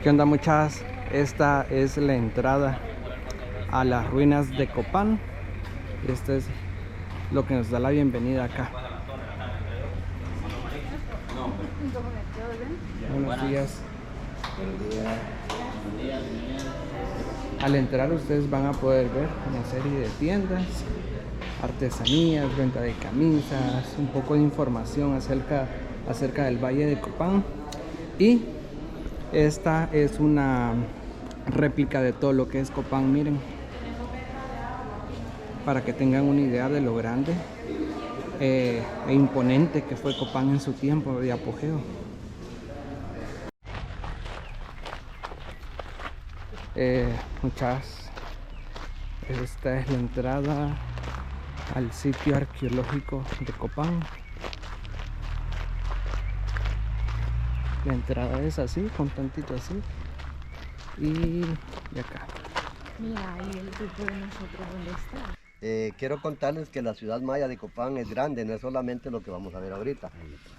¿Qué onda, muchachas? Esta es la entrada a las ruinas de Copán. Esto es lo que nos da la bienvenida acá. Buenos días. Al entrar ustedes van a poder ver una serie de tiendas, artesanías, venta de camisas, un poco de información acerca del Valle de Copán. Y esta es una réplica de todo lo que es Copán, miren, para que tengan una idea de lo grande e imponente que fue Copán en su tiempo de apogeo. Esta es la entrada al sitio arqueológico de Copán. La entrada es así, con tantito así. Y acá. Mira, ahí el grupo de nosotros, ¿dónde está? Quiero contarles que la ciudad maya de Copán es grande, no es solamente lo que vamos a ver ahorita.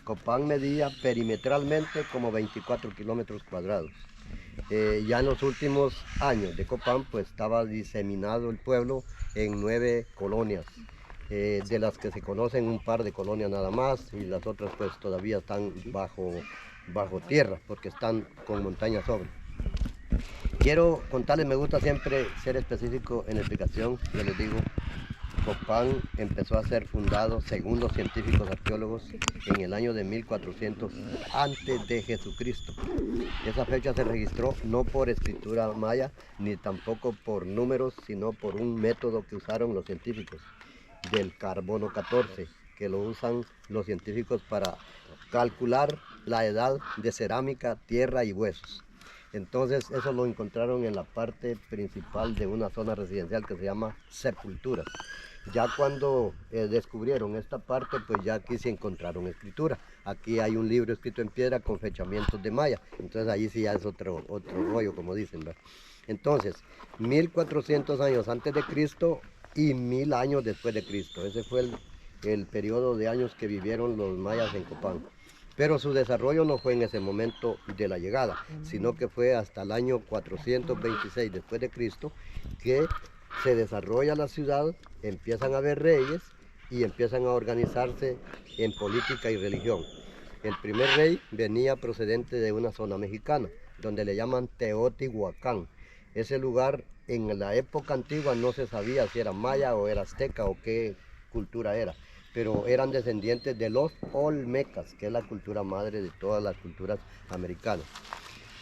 Copán medía perimetralmente como 24 kilómetros cuadrados. Ya en los últimos años de Copán, pues estaba diseminado el pueblo en 9 colonias, de las que se conocen un par de colonias nada más, y las otras pues todavía están bajo tierra, porque están con montañas sobre. Quiero contarles, me gusta siempre ser específico en la explicación. Yo les digo, Copán empezó a ser fundado, según los científicos arqueólogos, en el año de 1400 antes de Jesucristo. Esa fecha se registró no por escritura maya, ni tampoco por números, sino por un método que usaron los científicos, del carbono 14, que lo usan los científicos para calcular la edad de cerámica, tierra y huesos. Entonces eso lo encontraron en la parte principal de una zona residencial que se llama Sepulturas. Ya cuando descubrieron esta parte, pues ya aquí se encontraron escritura. Aquí hay un libro escrito en piedra con fechamientos de maya. Entonces ahí sí ya es otro rollo, como dicen, ¿verdad? Entonces, 1400 años antes de Cristo y 1000 años después de Cristo. Ese fue el periodo de años que vivieron los mayas en Copán. Pero su desarrollo no fue en ese momento de la llegada, sino que fue hasta el año 426 después de Cristo que se desarrolla la ciudad, empiezan a haber reyes y empiezan a organizarse en política y religión. El primer rey venía procedente de una zona mexicana, donde le llaman Teotihuacán. Ese lugar en la época antigua no se sabía si era maya o era azteca o qué cultura era, pero eran descendientes de los olmecas, que es la cultura madre de todas las culturas americanas.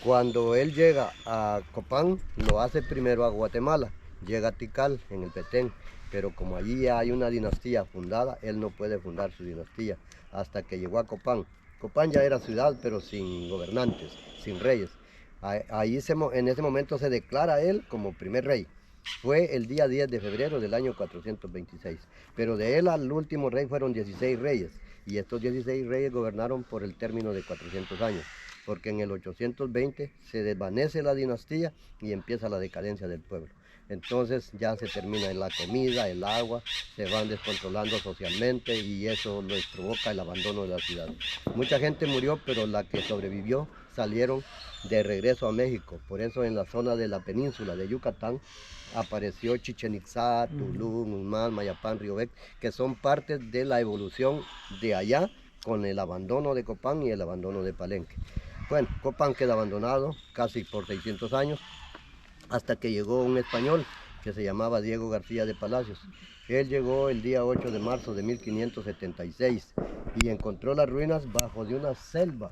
Cuando él llega a Copán, lo hace primero a Guatemala, llega a Tikal, en el Petén, pero como allí ya hay una dinastía fundada, él no puede fundar su dinastía hasta que llegó a Copán. Copán ya era ciudad, pero sin gobernantes, sin reyes. Ahí en ese momento se declara él como primer rey. Fue el día 10 de febrero del año 426, pero de él al último rey fueron 16 reyes, y estos 16 reyes gobernaron por el término de 400 años, porque en el 820 se desvanece la dinastía y empieza la decadencia del pueblo. Entonces ya se termina en la comida, el agua, se van descontrolando socialmente y eso les provoca el abandono de la ciudad. Mucha gente murió, pero la que sobrevivió salieron de regreso a México. Por eso en la zona de la península de Yucatán apareció Chichén Itzá, Tulum, Umán, Mayapán, Riobec, que son partes de la evolución de allá con el abandono de Copán y el abandono de Palenque. Bueno, Copán queda abandonado casi por 600 años, hasta que llegó un español que se llamaba Diego García de Palacios. Él llegó el día 8 de marzo de 1576 y encontró las ruinas bajo de una selva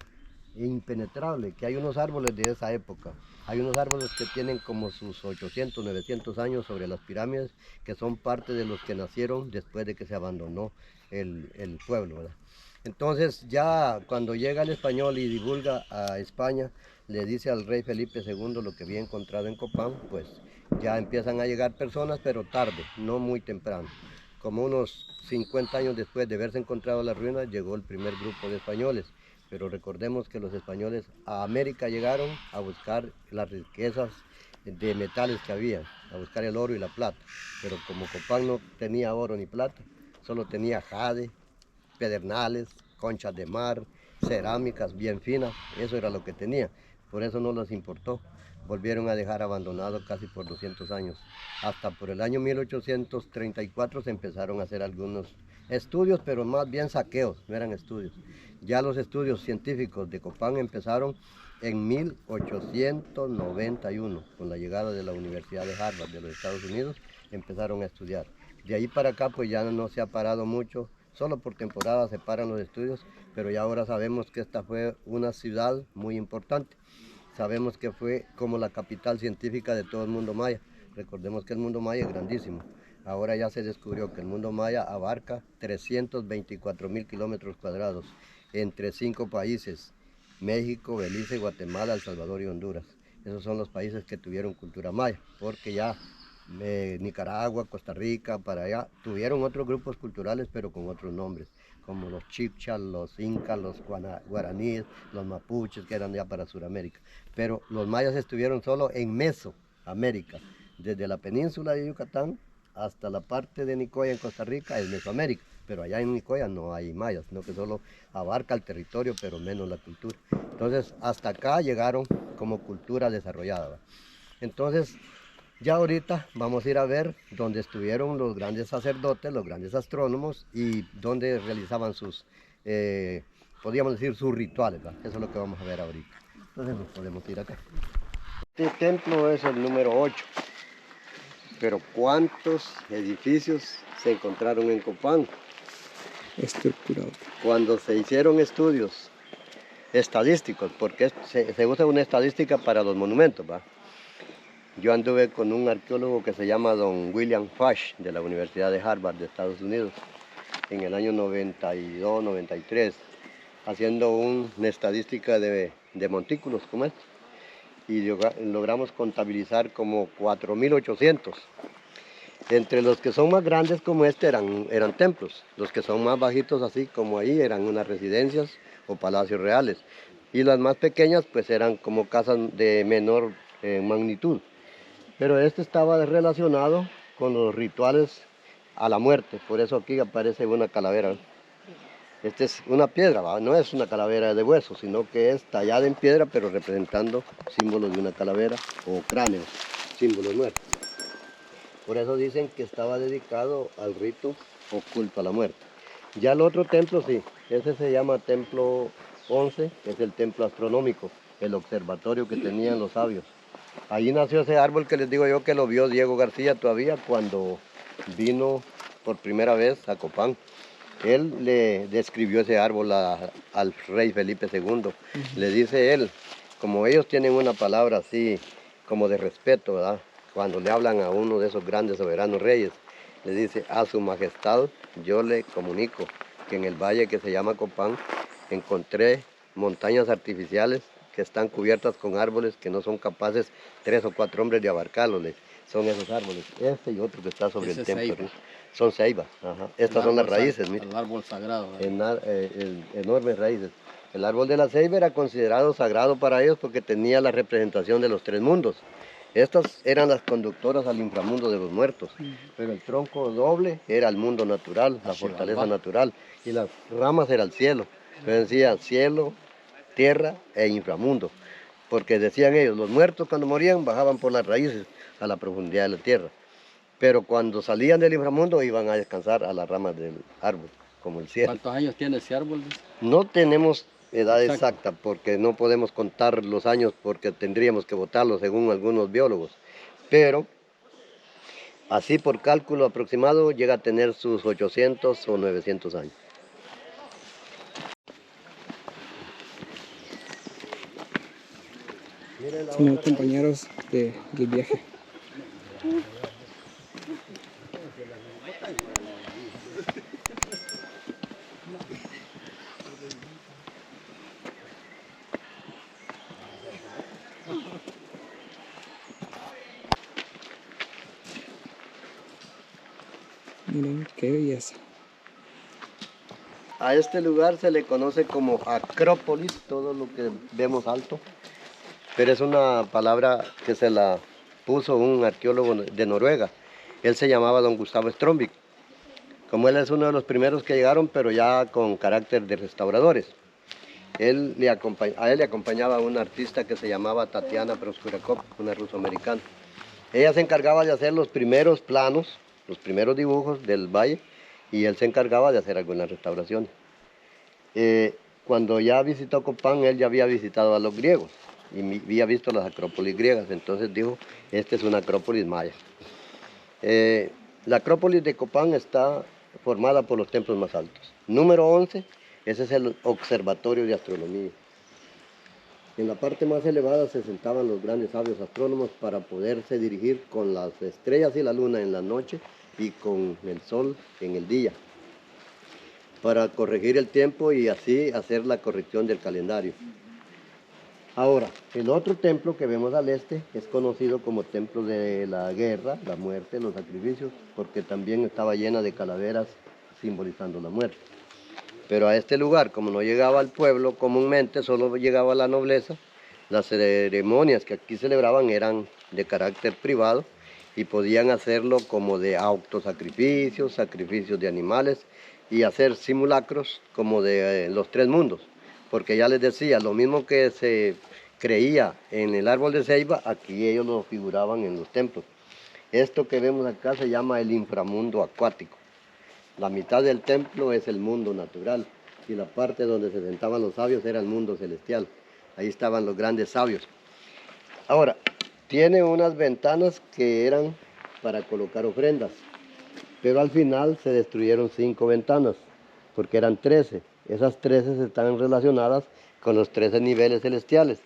impenetrable, que hay unos árboles de esa época. Hay unos árboles que tienen como sus 800, 900 años sobre las pirámides, que son parte de los que nacieron después de que se abandonó el pueblo, ¿verdad? Entonces ya cuando llega el español y divulga a España, le dice al rey Felipe II lo que había encontrado en Copán, pues ya empiezan a llegar personas, pero tarde, no muy temprano. Como unos 50 años después de haberse encontrado las ruinas, llegó el primer grupo de españoles. Pero recordemos que los españoles a América llegaron a buscar las riquezas de metales que había, a buscar el oro y la plata. Pero como Copán no tenía oro ni plata, solo tenía jade, pedernales, conchas de mar, cerámicas bien finas, eso era lo que tenía, por eso no los importó. Volvieron a dejar abandonado casi por 200 años. Hasta por el año 1834 se empezaron a hacer algunos estudios, pero más bien saqueos, no eran estudios. Ya los estudios científicos de Copán empezaron en 1891, con la llegada de la Universidad de Harvard de los Estados Unidos, empezaron a estudiar. De ahí para acá pues ya no se ha parado mucho, solo por temporada se paran los estudios, pero ya ahora sabemos que esta fue una ciudad muy importante. Sabemos que fue como la capital científica de todo el mundo maya. Recordemos que el mundo maya es grandísimo. Ahora ya se descubrió que el mundo maya abarca 324.000 kilómetros cuadrados entre 5 países: México, Belice, Guatemala, El Salvador y Honduras. Esos son los países que tuvieron cultura maya, porque ya Nicaragua, Costa Rica, para allá, tuvieron otros grupos culturales, pero con otros nombres, como los chibchas, los incas, los guaraníes, los mapuches, que eran ya para Sudamérica. Pero los mayas estuvieron solo en Mesoamérica, desde la península de Yucatán hasta la parte de Nicoya en Costa Rica, es Mesoamérica. Pero allá en Nicoya no hay mayas, sino que solo abarca el territorio, pero menos la cultura. Entonces, hasta acá llegaron como cultura desarrollada, ¿va? Entonces, ya ahorita vamos a ir a ver dónde estuvieron los grandes sacerdotes, los grandes astrónomos y dónde realizaban sus, podríamos decir, sus rituales, ¿va? Eso es lo que vamos a ver ahorita. Entonces nos podemos ir acá. Este templo es el número 8, pero ¿cuántos edificios se encontraron en Copán? Estructurado. Cuando se hicieron estudios estadísticos, porque se usa una estadística para los monumentos, ¿va? Yo anduve con un arqueólogo que se llama don William Fash, de la Universidad de Harvard de Estados Unidos, en el año 92, 93, haciendo una estadística de montículos como este, y logramos contabilizar como 4.800. Entre los que son más grandes como este eran templos, los que son más bajitos así como ahí eran unas residencias o palacios reales, y las más pequeñas pues eran como casas de menor magnitud. Pero este estaba relacionado con los rituales a la muerte, por eso aquí aparece una calavera. Esta es una piedra, ¿va? No es una calavera de hueso, sino que es tallada en piedra, pero representando símbolos de una calavera o cráneos, símbolos muertos. Por eso dicen que estaba dedicado al rito oculto a la muerte. Ya el otro templo sí, ese se llama Templo 11, que es el templo astronómico, el observatorio que tenían los sabios. Ahí nació ese árbol que les digo yo que lo vio Diego García todavía cuando vino por primera vez a Copán. Él le describió ese árbol al rey Felipe II. Le dice él, como ellos tienen una palabra así como de respeto, ¿verdad? Cuando le hablan a uno de esos grandes soberanos reyes, le dice: a su majestad yo le comunico que en el valle que se llama Copán encontré montañas artificiales que están cubiertas con árboles que no son capaces 3 o 4 hombres de abarcarlos. Son esos árboles, este y otro que está sobre el templo. Ceiba. Son ceibas, ajá. Estas son las raíces, mira. El árbol sagrado. Enormes raíces. El árbol de la ceiba era considerado sagrado para ellos porque tenía la representación de los 3 mundos. Estas eran las conductoras al inframundo de los muertos, pero el tronco doble era el mundo natural, la fortaleza natural, y las ramas era el cielo. Entonces decía cielo, tierra e inframundo, porque decían ellos, los muertos cuando morían bajaban por las raíces a la profundidad de la tierra, pero cuando salían del inframundo iban a descansar a las ramas del árbol, como el cielo. ¿Cuántos años tiene ese árbol? No tenemos edad exacta porque no podemos contar los años porque tendríamos que votarlo según algunos biólogos, pero así por cálculo aproximado llega a tener sus 800 o 900 años. Son compañeros del viaje. Miren qué belleza. A este lugar se le conoce como Acrópolis, todo lo que vemos alto, pero es una palabra que se la puso un arqueólogo de Noruega. Él se llamaba don Gustavo Strömvik. Como él es uno de los primeros que llegaron, pero ya con carácter de restauradores. A él le acompañaba una artista que se llamaba Tatiana Proskurakov, una ruso-americana. Ella se encargaba de hacer los primeros planos, los primeros dibujos del valle, y él se encargaba de hacer algunas restauraciones. Cuando ya visitó Copán, él ya había visitado a los griegos y había visto las acrópolis griegas, entonces dijo, esta es una acrópolis maya. La acrópolis de Copán está formada por los templos más altos. Número 11, ese es el observatorio de astronomía. En la parte más elevada se sentaban los grandes sabios astrónomos para poderse dirigir con las estrellas y la luna en la noche y con el sol en el día, para corregir el tiempo y así hacer la corrección del calendario. Ahora, el otro templo que vemos al este es conocido como templo de la guerra, la muerte, los sacrificios, porque también estaba llena de calaveras simbolizando la muerte. Pero a este lugar, como no llegaba al pueblo comúnmente, solo llegaba la nobleza, las ceremonias que aquí celebraban eran de carácter privado y podían hacerlo como de autosacrificios, sacrificios de animales y hacer simulacros como de los tres mundos. Porque ya les decía, lo mismo que se creía en el árbol de ceiba, aquí ellos lo figuraban en los templos. Esto que vemos acá se llama el inframundo acuático. La mitad del templo es el mundo natural y la parte donde se sentaban los sabios era el mundo celestial. Ahí estaban los grandes sabios. Ahora, tiene unas ventanas que eran para colocar ofrendas, pero al final se destruyeron 5 ventanas, porque eran 13. Esas 13 están relacionadas con los 13 niveles celestiales,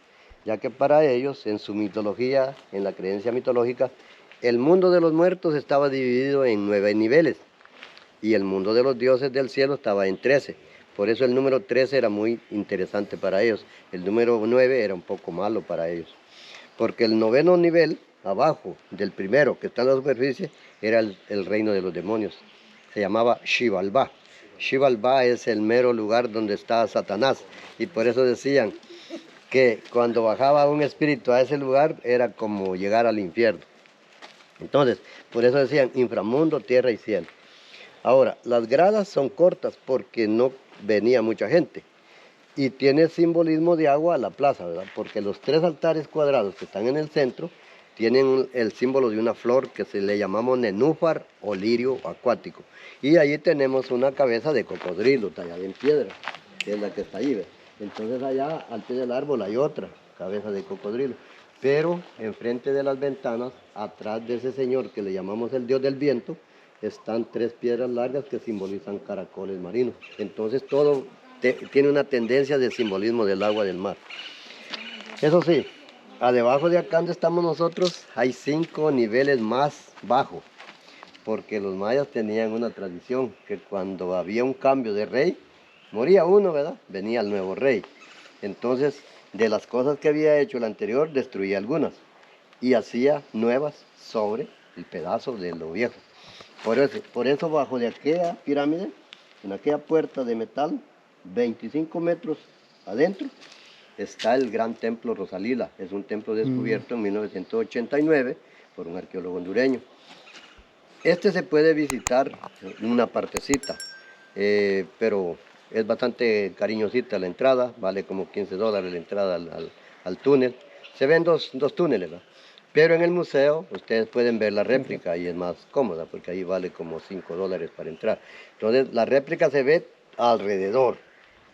ya que para ellos, en su mitología, en la creencia mitológica, el mundo de los muertos estaba dividido en 9 niveles y el mundo de los dioses del cielo estaba en 13. Por eso el número 13 era muy interesante para ellos. El número 9 era un poco malo para ellos. Porque el 9º nivel, abajo del primero que está en la superficie, era el reino de los demonios. Se llamaba Xibalbá. Xibalbá es el mero lugar donde está Satanás. Y por eso decían que cuando bajaba un espíritu a ese lugar era como llegar al infierno. Entonces, por eso decían inframundo, tierra y cielo. Ahora, las gradas son cortas porque no venía mucha gente. Y tiene simbolismo de agua a la plaza, ¿verdad? Porque los 3 altares cuadrados que están en el centro tienen el símbolo de una flor que se le llamamos nenúfar o lirio acuático. Y allí tenemos una cabeza de cocodrilo tallada en piedra, que es la que está ahí, ¿verdad? Entonces allá al pie del árbol hay otra cabeza de cocodrilo. Pero enfrente de las ventanas, atrás de ese señor que le llamamos el dios del viento, están 3 piedras largas que simbolizan caracoles marinos. Entonces todo tiene una tendencia de simbolismo del agua del mar. Eso sí, debajo de acá donde estamos nosotros hay 5 niveles más bajos, porque los mayas tenían una tradición que cuando había un cambio de rey, moría uno, ¿verdad? Venía el nuevo rey. Entonces, de las cosas que había hecho el anterior, destruía algunas y hacía nuevas sobre el pedazo de lo viejo. Por eso bajo de aquella pirámide, en aquella puerta de metal, 25 metros adentro, está el gran templo Rosalila. Es un templo descubierto en 1989 por un arqueólogo hondureño. Este se puede visitar una partecita, pero es bastante cariñosita la entrada, vale como $15 la entrada al túnel. Se ven dos túneles, ¿verdad? Pero en el museo ustedes pueden ver la réplica y es más cómoda porque ahí vale como $5 para entrar. Entonces la réplica se ve alrededor,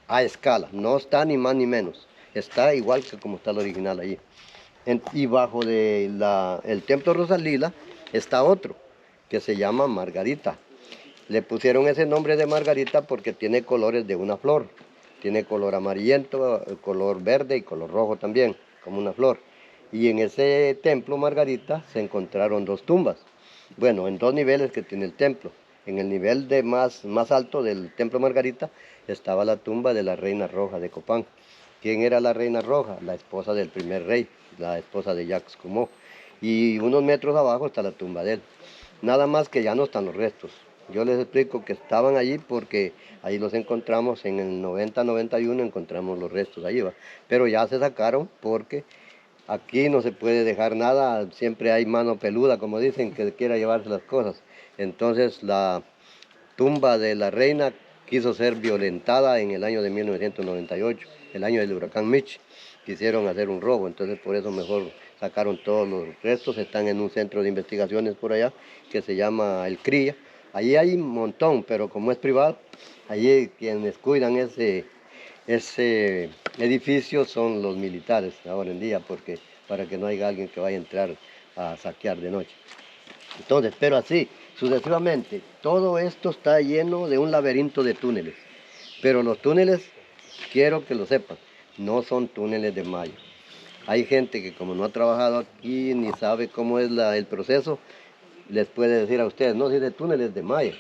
a escala, no está ni más ni menos. Está igual que como está el original allí. Y bajo el templo Rosalila está otro que se llama Margarita. Le pusieron ese nombre de Margarita porque tiene colores de una flor. Tiene color amarillento, color verde y color rojo también, como una flor. Y en ese templo Margarita se encontraron 2 tumbas. Bueno, en 2 niveles que tiene el templo. En el nivel más alto del templo Margarita estaba la tumba de la reina roja de Copán. ¿Quién era la reina roja? La esposa del primer rey, la esposa de Jacques Comeau. Y unos metros abajo está la tumba de él. Nada más que ya no están los restos. Yo les explico que estaban allí porque ahí los encontramos en el 90-91, encontramos los restos allí, ¿va? Pero ya se sacaron porque aquí no se puede dejar nada, siempre hay mano peluda, como dicen, que quiera llevarse las cosas. Entonces la tumba de la reina quiso ser violentada en el año de 1998 el año del huracán Mitch. Quisieron hacer un robo, entonces por eso mejor sacaron todos los restos, están en un centro de investigaciones por allá que se llama el CRIA. Allí hay un montón, pero como es privado, allí quienes cuidan ese edificio son los militares ahora en día, porque para que no haya alguien que vaya a entrar a saquear de noche. Entonces, pero así, sucesivamente, todo esto está lleno de un laberinto de túneles, pero los túneles, quiero que lo sepan, no son túneles de malla. Hay gente que como no ha trabajado aquí ni sabe cómo es el proceso, les puede decir a ustedes, no, si ese túnel es de malla.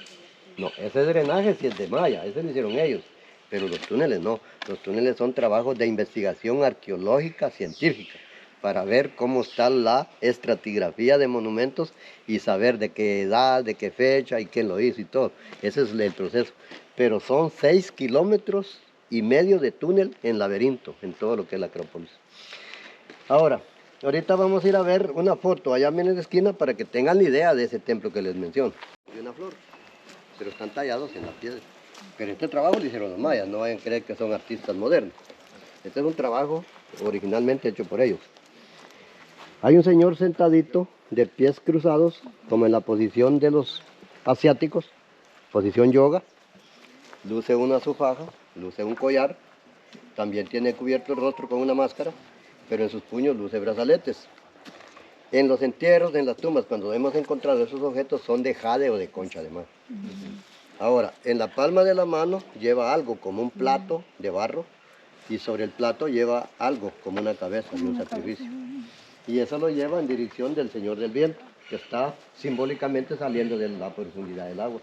No, ese drenaje sí es de malla, ese lo hicieron ellos, pero los túneles no. Los túneles son trabajos de investigación arqueológica científica para ver cómo está la estratigrafía de monumentos y saber de qué edad, de qué fecha y quién lo hizo y todo. Ese es el proceso. Pero son 6,5 kilómetros de túnel en laberinto, en todo lo que es la Acrópolis. Ahora, ahorita vamos a ir a ver una foto allá en la esquina para que tengan la idea de ese templo que les menciono. Hay una flor, pero están tallados en la piedra. Pero este trabajo lo hicieron los mayas, no vayan a creer que son artistas modernos. Este es un trabajo originalmente hecho por ellos. Hay un señor sentadito de pies cruzados, como en la posición de los asiáticos, posición yoga. Luce una su faja, luce un collar, también tiene cubierto el rostro con una máscara, pero en sus puños luce brazaletes. En los entierros, en las tumbas, cuando hemos encontrado esos objetos, son de jade o de concha de mar. Ahora, en la palma de la mano lleva algo como un plato de barro y sobre el plato lleva algo como una cabeza de un sacrificio. Y eso lo lleva en dirección del Señor del Viento, que está simbólicamente saliendo de la profundidad del agua.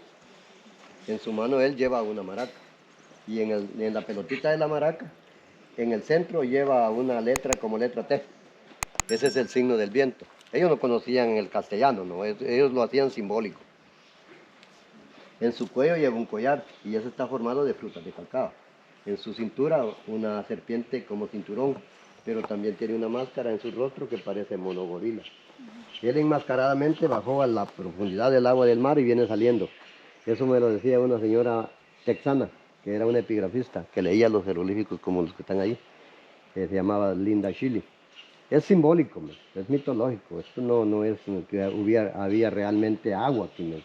En su mano él lleva una maraca y en la pelotita de la maraca, en el centro lleva una letra como letra T. Ese es el signo del viento. Ellos no conocían el castellano, ¿no? Ellos lo hacían simbólico. En su cuello lleva un collar y ese está formado de frutas de cacao. En su cintura una serpiente como cinturón, pero también tiene una máscara en su rostro que parece monogorila. Él enmascaradamente bajó a la profundidad del agua del mar y viene saliendo. Eso me lo decía una señora texana, que era una epigrafista, que leía los jeroglíficos como los que están ahí, que se llamaba Linda Chile. Es simbólico, es mitológico. Esto no es que había realmente agua aquí,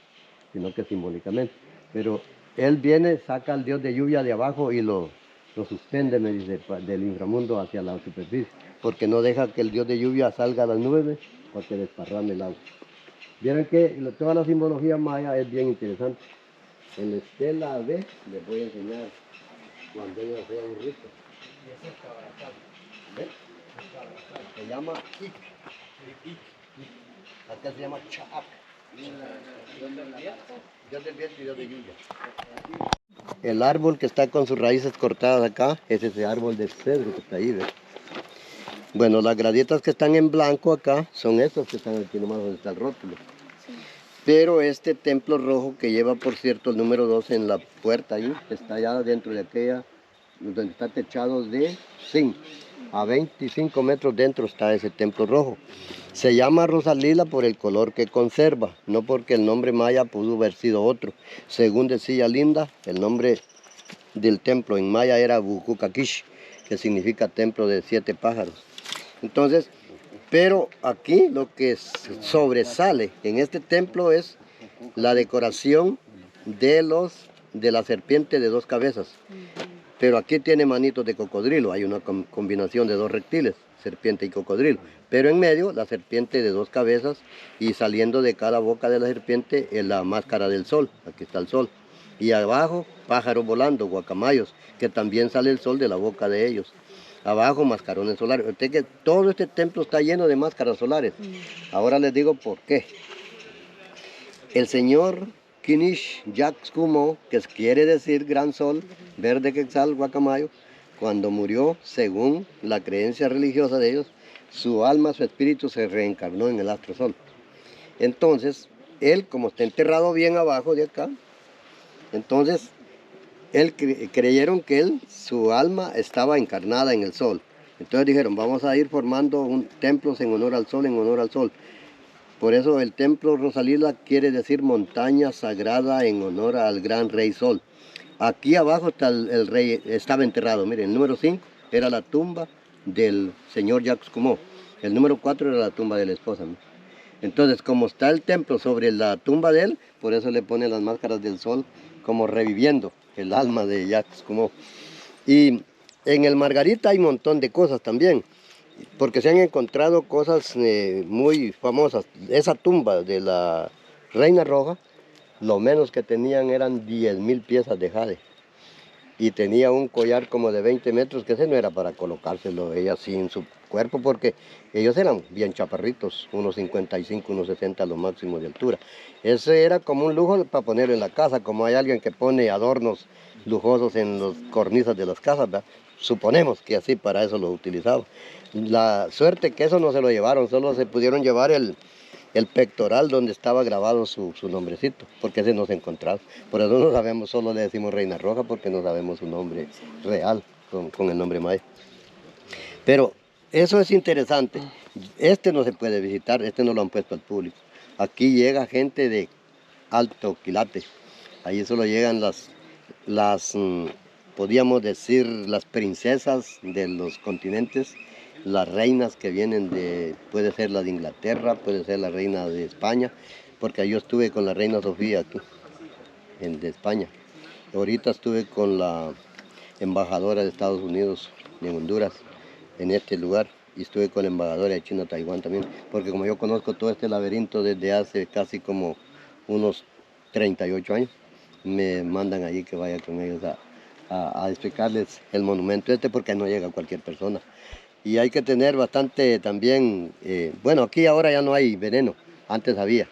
sino que simbólicamente. Pero él viene, saca al dios de lluvia de abajo y lo suspende, me dice, del inframundo hacia la superficie, porque no deja que el dios de lluvia salga a las nubes para que desparrame el agua. Vieron que toda la simbología maya es bien interesante. En la estela B les voy a enseñar cuando ellos hacían un rito. ¿Ves? Se llama Ik. Acá se llama Chaak. Dios del viento y Dios de lluvia. El árbol que está con sus raíces cortadas acá es ese árbol de cedro que está ahí, ¿ves? Bueno, las graditas que están en blanco acá son estos que están aquí nomás donde está el rótulo. Sí. Pero este templo rojo que lleva, por cierto, el número 2 en la puerta ahí, está allá dentro de aquella, donde está techado de zinc. A 25 metros dentro está ese templo rojo. Se llama Rosa Lila por el color que conserva, no porque el nombre maya pudo haber sido otro. Según decía Linda, el nombre del templo en maya era Bukukakish, que significa templo de 7 pájaros. Entonces, pero aquí lo que sobresale en este templo es la decoración de la serpiente de 2 cabezas. Pero aquí tiene manitos de cocodrilo, hay una combinación de 2 reptiles, serpiente y cocodrilo. Pero en medio, la serpiente de 2 cabezas y saliendo de cada boca de la serpiente es la máscara del sol, aquí está el sol. Y abajo, pájaros volando, guacamayos, que también sale el sol de la boca de ellos. Abajo, mascarones solares. Usted que todo este templo está lleno de máscaras solares. Ahora les digo por qué. El señor Kinish Yaxkumo, que quiere decir gran sol, verde quetzal, guacamayo, cuando murió, según la creencia religiosa de ellos, su alma, su espíritu se reencarnó en el astro sol. Entonces, él, como está enterrado bien abajo de acá, entonces, creyeron que su alma estaba encarnada en el sol. Entonces dijeron, vamos a ir formando templos en honor al sol, en honor al sol. Por eso el templo Rosa Lila quiere decir montaña sagrada en honor al gran rey sol. Aquí abajo está el rey, estaba enterrado, miren, el número 5, era la tumba del señor Jacques Comeau. El número 4 era la tumba de la esposa, ¿no? Entonces, como está el templo sobre la tumba de él, por eso le ponen las máscaras del sol, como reviviendo el alma de Jacques Comeau. Y en el Margarita hay un montón de cosas también, porque se han encontrado cosas muy famosas. Esa tumba de la Reina Roja, lo menos que tenían eran 10.000 piezas de jade. Y tenía un collar como de 20 metros, que ese no era para colocárselo ella así en su cuerpo, porque ellos eran bien chaparritos, unos 55, unos 60 a lo máximo de altura. Ese era como un lujo para ponerlo en la casa, como hay alguien que pone adornos lujosos en las cornisas de las casas, ¿verdad? Suponemos que así para eso lo utilizaba. La suerte que eso no se lo llevaron, solo se pudieron llevar el pectoral donde estaba grabado su nombrecito, porque ese no se encontraba. Por eso no sabemos, solo le decimos Reina Roja, porque no sabemos su nombre real con el nombre maya. Pero eso es interesante. Este no se puede visitar, este no lo han puesto al público. Aquí llega gente de alto quilate. Ahí solo llegan podríamos decir, las princesas de los continentes, las reinas que vienen puede ser la de Inglaterra, puede ser la reina de España, porque yo estuve con la reina Sofía aquí, de España. Ahorita estuve con la embajadora de Estados Unidos en Honduras, en este lugar, y estuve con la embajadora de China, Taiwán también, porque como yo conozco todo este laberinto desde hace casi como unos 38 años, me mandan allí que vaya con ellos a explicarles el monumento porque no llega cualquier persona. Y hay que tener bastante también, bueno, aquí ahora ya no hay veneno, antes había.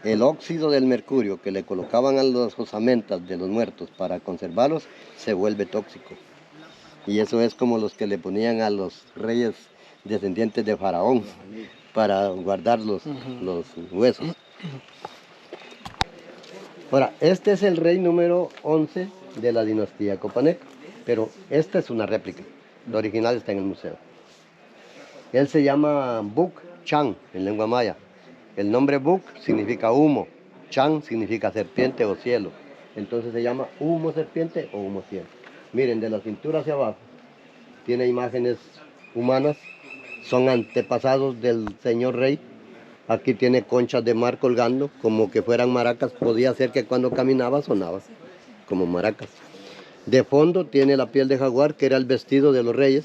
El óxido del mercurio que le colocaban a las osamentas de los muertos para conservarlos se vuelve tóxico. Y eso es como los que le ponían a los reyes descendientes de Faraón para guardar los huesos. Ahora, este es el rey número 11 de la dinastía Copaneca, pero esta es una réplica. La original está en el museo. Él se llama Buk Chan en lengua maya. El nombre Buk significa humo, Chan significa serpiente o cielo. Entonces se llama humo serpiente o humo cielo. Miren, de la cintura hacia abajo tiene imágenes humanas, son antepasados del señor rey. Aquí tiene conchas de mar colgando, como que fueran maracas. Podía ser que cuando caminaba sonaba como maracas. De fondo tiene la piel de jaguar, que era el vestido de los reyes.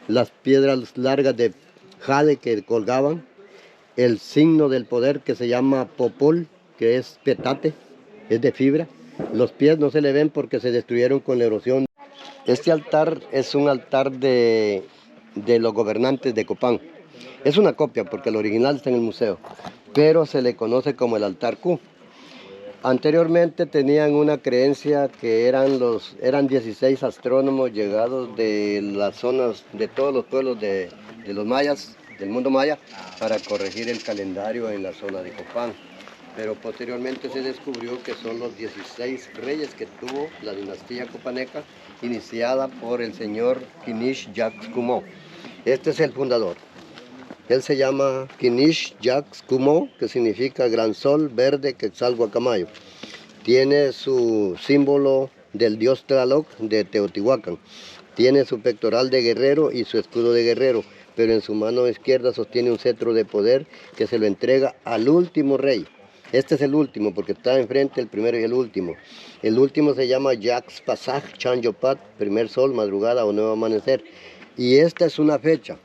Las piedras largas de jade que colgaban. El signo del poder que se llama popol, que es petate, es de fibra. Los pies no se le ven porque se destruyeron con la erosión. Este altar es un altar de los gobernantes de Copán. Es una copia porque el original está en el museo, pero se le conoce como el altar Q. Anteriormente tenían una creencia que eran 16 astrónomos llegados de las zonas, de todos los pueblos de los mayas, del mundo maya, para corregir el calendario en la zona de Copán. Pero posteriormente se descubrió que son los 16 reyes que tuvo la dinastía copaneca, iniciada por el señor Kinish Jacques Comeau. Este es el fundador. Él se llama Kinish Jacques Comeau, que significa gran sol verde Quetzal Guacamayo. Tiene su símbolo del dios Tlaloc de Teotihuacán. Tiene su pectoral de guerrero y su escudo de guerrero, pero en su mano izquierda sostiene un cetro de poder que se lo entrega al último rey. Este es el último porque está enfrente el primero y el último. El último se llama Jacques Pasaj Chanyopat, primer sol, madrugada o nuevo amanecer. Y esta es una fecha.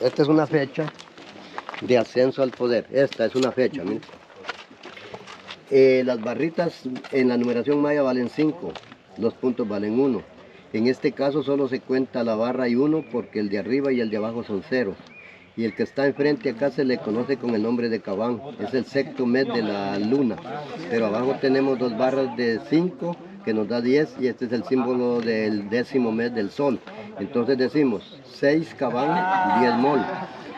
Esta es una fecha de ascenso al poder. Esta es una fecha, miren. Las barritas en la numeración maya valen 5, los puntos valen 1. En este caso solo se cuenta la barra y 1 porque el de arriba y el de abajo son ceros. Y el que está enfrente acá se le conoce con el nombre de Cabán. Es el sexto mes de la luna. Pero abajo tenemos 2 barras de 5 que nos da 10 y este es el símbolo del 10º mes del sol. Entonces decimos 6 Cabán, 10 Mol.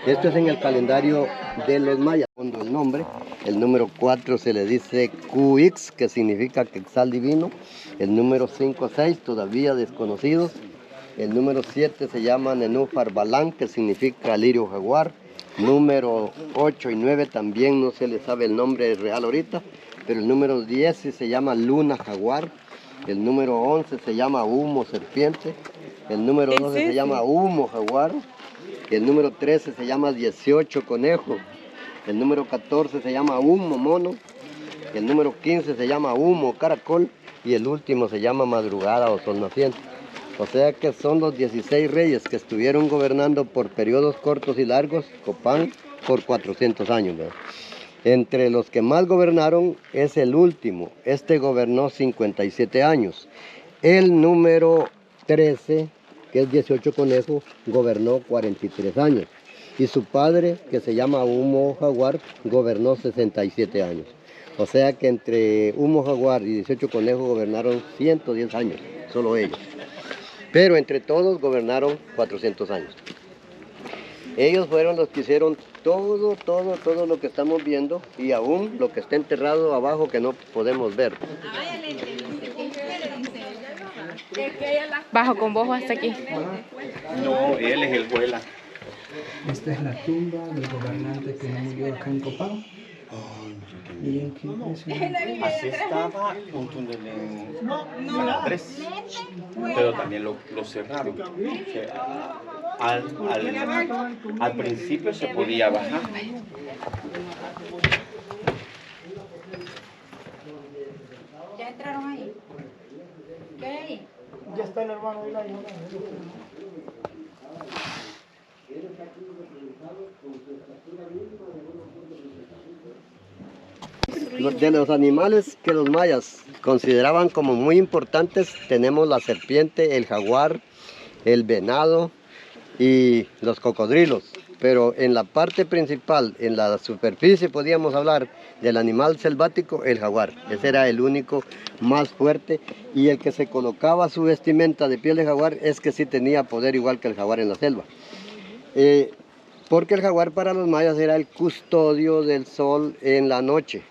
Esto es en el calendario de los mayas. Cuando el nombre, el número 4 se le dice QX, que significa Quetzal divino. El número 5, 6 todavía desconocidos. El número 7 se llama Nenúfar Balán, que significa lirio jaguar. Número 8 y 9 también no se le sabe el nombre real ahorita, pero el número 10 sí se llama Luna Jaguar. el número 11 se llama humo serpiente, el número 12 se llama humo jaguar, el número 13 se llama 18 conejo, el número 14 se llama humo mono, el número 15 se llama humo caracol y el último se llama madrugada o sol naciente. O sea que son los 16 reyes que estuvieron gobernando por periodos cortos y largos Copán por 400 años, ¿verdad? Entre los que más gobernaron es el último. Este gobernó 57 años. El número 13, que es 18 conejo, gobernó 43 años. Y su padre, que se llama Humo Jaguar, gobernó 67 años. O sea que entre Humo Jaguar y 18 conejos gobernaron 110 años, solo ellos. Pero entre todos gobernaron 400 años. Ellos fueron los que hicieron todo lo que estamos viendo y aún lo que está enterrado abajo que no podemos ver. Bajo con vos hasta aquí. No, él es el Huela. Esta es la tumba del gobernante que no murió acá en Copán. Miren qué impresionante. Así estaba un túnel en San Andrés, pero también lo cerraron. O sea, al principio se podía bajar. ¿Ya entraron ahí? ¿Qué hay ahí? Ya está el hermano de la De los animales que los mayas consideraban como muy importantes, tenemos la serpiente, el jaguar, el venado y los cocodrilos. Pero en la parte principal, en la superficie, podíamos hablar del animal selvático, el jaguar. Ese era el único más fuerte y el que se colocaba su vestimenta de piel de jaguar es que sí tenía poder igual que el jaguar en la selva. Porque el jaguar para los mayas era el custodio del sol en la noche.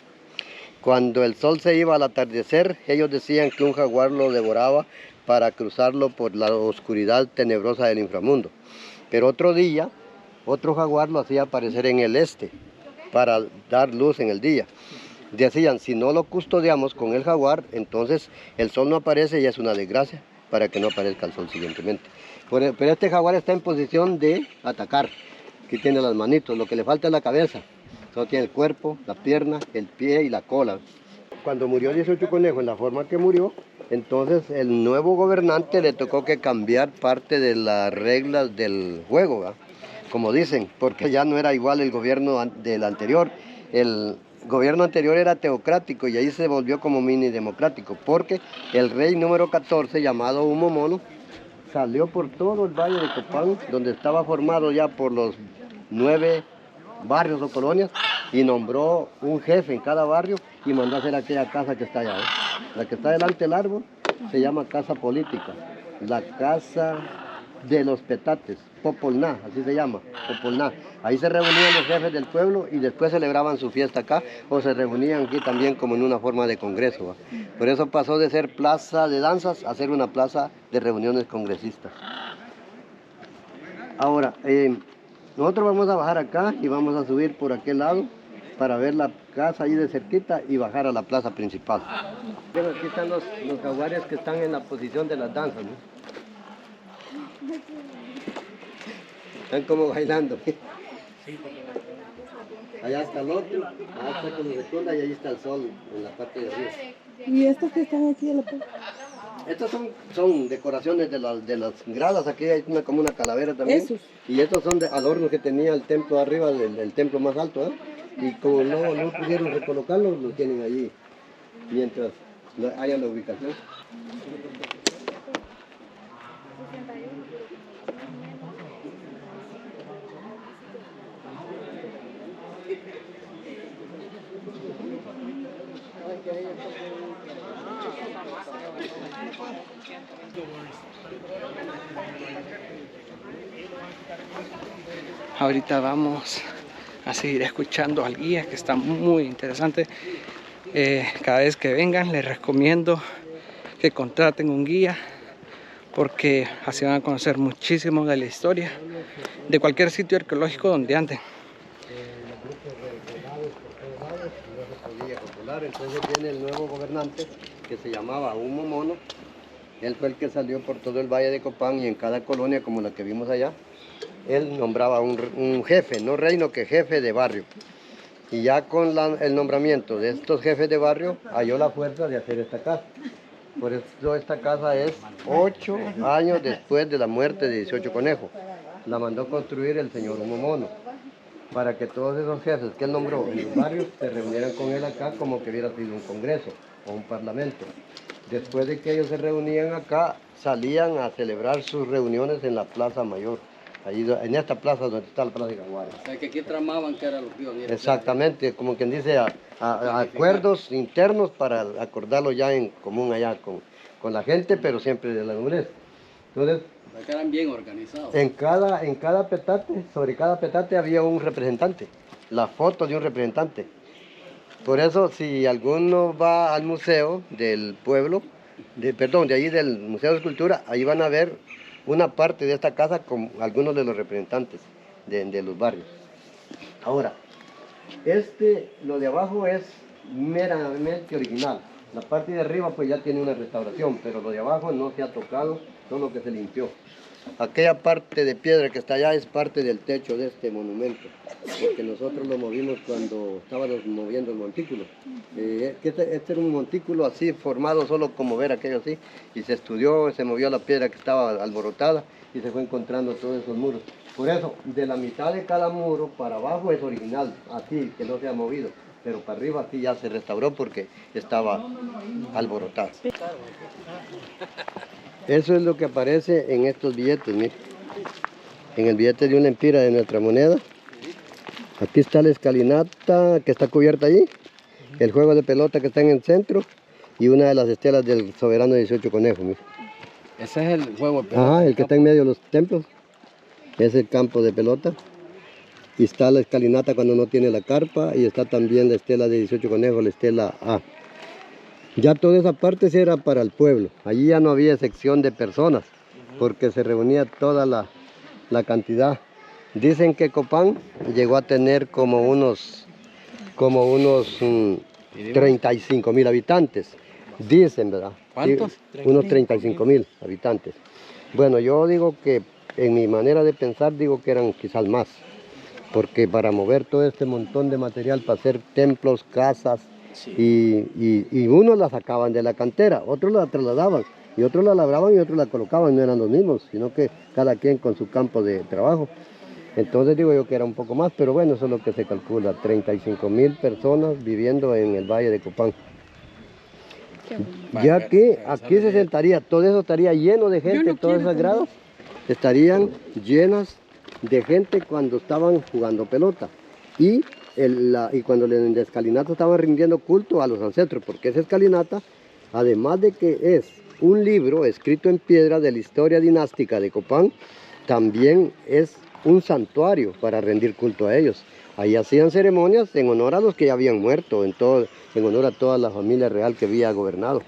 Cuando el sol se iba al atardecer, ellos decían que un jaguar lo devoraba para cruzarlo por la oscuridad tenebrosa del inframundo. Pero otro día, otro jaguar lo hacía aparecer en el este para dar luz en el día. Decían, si no lo custodiamos con el jaguar, entonces el sol no aparece y es una desgracia para que no aparezca el sol siguientemente. Pero este jaguar está en posición de atacar. Aquí tiene las manitos, lo que le falta es la cabeza. Solo tiene el cuerpo, la pierna, el pie y la cola. Cuando murió 18 Conejo en la forma que murió, entonces el nuevo gobernante le tocó que cambiar parte de las reglas del juego, ¿verdad? Como dicen, porque ya no era igual el gobierno del anterior. El gobierno anterior era teocrático y ahí se volvió como mini democrático, porque el rey número 14, llamado Humo Mono, salió por todo el valle de Copán, donde estaba formado ya por los 9 barrios o colonias, y nombró un jefe en cada barrio y mandó a hacer aquella casa que está allá, ¿eh? La que está delante del árbol se llama casa política, la casa de los petates, Popolná, así se llama, Popolná. Ahí se reunían los jefes del pueblo y después celebraban su fiesta acá, o se reunían aquí también como en una forma de congreso, ¿va? Por eso pasó de ser plaza de danzas a ser una plaza de reuniones congresistas. Ahora, nosotros vamos a bajar acá y vamos a subir por aquel lado para ver la casa ahí de cerquita y bajar a la plaza principal. Bueno, aquí están los jaguares que están en la posición de las danzas, ¿no? Están como bailando. Allá está el otro, allá está como secunda y ahí está el sol en la parte de arriba. ¿Y estos que están aquí en la puerta? Estas son decoraciones de las gradas, aquí hay como una calavera también. ¿Esos? Y estos son de adornos que tenía el templo arriba, el templo más alto, ¿eh? Y como no pudieron recolocarlos, lo tienen allí, mientras haya la ubicación. Ahorita vamos a seguir escuchando al guía, que está muy interesante. Cada vez que vengan les recomiendo que contraten un guía, porque así van a conocer muchísimo de la historia de cualquier sitio arqueológico donde anden. Claro, entonces viene el nuevo gobernante que se llamaba Humo Mono. Él fue el que salió por todo el Valle de Copán y en cada colonia, como la que vimos allá, él nombraba un jefe, no reino, que jefe de barrio. Y ya con el nombramiento de estos jefes de barrio, halló la fuerza de hacer esta casa. Por eso esta casa es 8 años después de la muerte de 18 Conejo. La mandó construir el señor Humo Mono, para que todos esos jefes que él nombró en los barrios se reunieran con él acá como que hubiera sido un congreso o un parlamento. Después de que ellos se reunían acá, salían a celebrar sus reuniones en la Plaza Mayor, ahí, en esta plaza donde está la Plaza de Caguara. O sea, que aquí tramaban que era lo que iban a ir. Exactamente, como quien dice, a acuerdos internos para acordarlo ya en común allá con la gente, pero siempre de la nobleza. Entonces, O sea, que eran bien organizados. en cada petate, sobre cada petate había un representante, la foto de un representante. Por eso, si alguno va al museo del pueblo, de ahí del Museo de Escultura, ahí van a ver una parte de esta casa con algunos de los representantes de los barrios. Ahora, lo de abajo es meramente original. La parte de arriba pues ya tiene una restauración, pero lo de abajo no se ha tocado, solo que se limpió. Aquella parte de piedra que está allá es parte del techo de este monumento, porque nosotros lo movimos cuando estábamos moviendo el montículo. Este era un montículo así formado solo como ver aquello así, y se estudió, se movió la piedra que estaba alborotada y se fue encontrando todos esos muros. Por eso, de la mitad de cada muro para abajo es original, así que no se ha movido, pero para arriba sí ya se restauró porque estaba alborotado. Eso es lo que aparece en estos billetes, miren. En el billete de una empira de nuestra moneda. Aquí está la escalinata que está cubierta allí, el juego de pelota que está en el centro y una de las estelas del soberano 18 Conejo, miren. Ese es el juego de pelota. Ajá, el que está en medio de los templos. Es el campo de pelota. Y está la escalinata cuando no tiene la carpa y está también la estela de 18 Conejo, la estela A. Ya toda esa parte sí era para el pueblo. Allí ya no había sección de personas, porque se reunía toda la cantidad. Dicen que Copán llegó a tener como unos 35,000 habitantes. Dicen, ¿verdad? ¿Cuántos? Sí, unos 35,000 habitantes. Bueno, yo digo que en mi manera de pensar digo que eran quizás más, porque para mover todo este montón de material para hacer templos, casas, y unos la sacaban de la cantera, otros la trasladaban, y otros la labraban y otros la colocaban, no eran los mismos, sino que cada quien con su campo de trabajo. Entonces digo yo que era un poco más, pero bueno, eso es lo que se calcula, 35,000 personas viviendo en el Valle de Copán. Ya que aquí se sentaría, todo eso estaría lleno de gente, todas esas gradas estarían llenas de gente cuando estaban jugando pelota. Y cuando en la escalinata estaban rindiendo culto a los ancestros, porque esa escalinata, además de que es un libro escrito en piedra de la historia dinástica de Copán, también es un santuario para rendir culto a ellos. Ahí hacían ceremonias en honor a los que ya habían muerto, en honor a toda la familia real que había gobernado.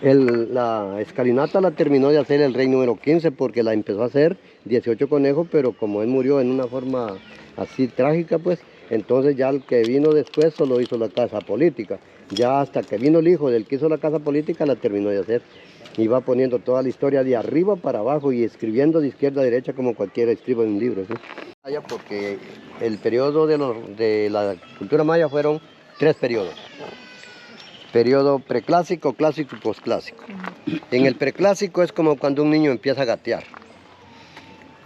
La escalinata la terminó de hacer el rey número 15 porque la empezó a hacer 18 Conejo, pero como él murió en una forma así trágica, pues, entonces ya el que vino después solo hizo la casa política. Ya hasta que vino el hijo del que hizo la casa política la terminó de hacer. Y va poniendo toda la historia de arriba para abajo y escribiendo de izquierda a derecha como cualquiera escribe en un libro, ¿sí? Porque el periodo de la cultura maya fueron 3 periodos. Periodo preclásico, clásico y posclásico. En el preclásico es como cuando un niño empieza a gatear.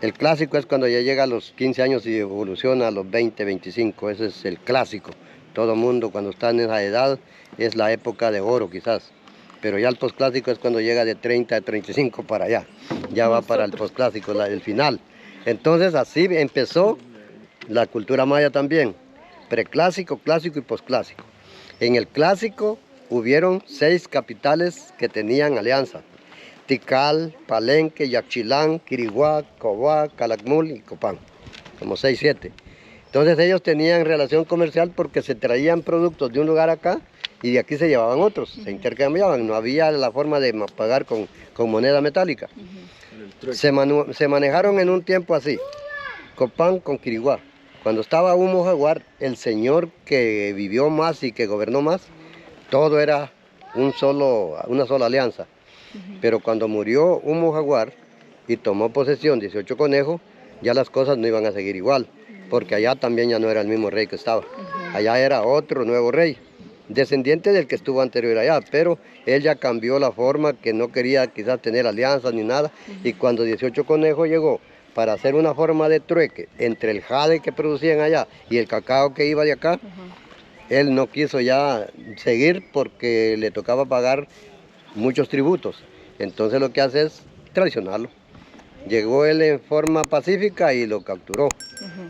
El clásico es cuando ya llega a los 15 años y evoluciona a los 20, 25. Ese es el clásico. Todo mundo cuando está en esa edad es la época de oro quizás. Pero ya el posclásico es cuando llega de 30 a 35 para allá. Ya va para el posclásico, el final. Entonces así empezó la cultura maya también. Preclásico, clásico y posclásico. En el clásico hubieron 6 capitales que tenían alianza. Tikal, Palenque, Yaxchilán, Quiriguá, Cobá, Calakmul y Copán. Como 6, 7. Entonces ellos tenían relación comercial porque se traían productos de un lugar acá y de aquí se llevaban otros, se intercambiaban. No había la forma de pagar con moneda metálica. Se manejaron en un tiempo así, Copán con Quiriguá. Cuando estaba Humo Jaguar, el señor que vivió más y que gobernó más todo era una sola alianza. Pero cuando murió Humo Jaguar y tomó posesión 18 Conejo, ya las cosas no iban a seguir igual, porque allá también ya no era el mismo rey que estaba. Allá era otro nuevo rey, descendiente del que estuvo anterior allá, pero él ya cambió la forma, que no quería quizás tener alianzas ni nada, y cuando 18 Conejo llegó para hacer una forma de trueque entre el jade que producían allá y el cacao que iba de acá, él no quiso ya seguir porque le tocaba pagar muchos tributos. Entonces lo que hace es traicionarlo. Llegó él en forma pacífica y lo capturó.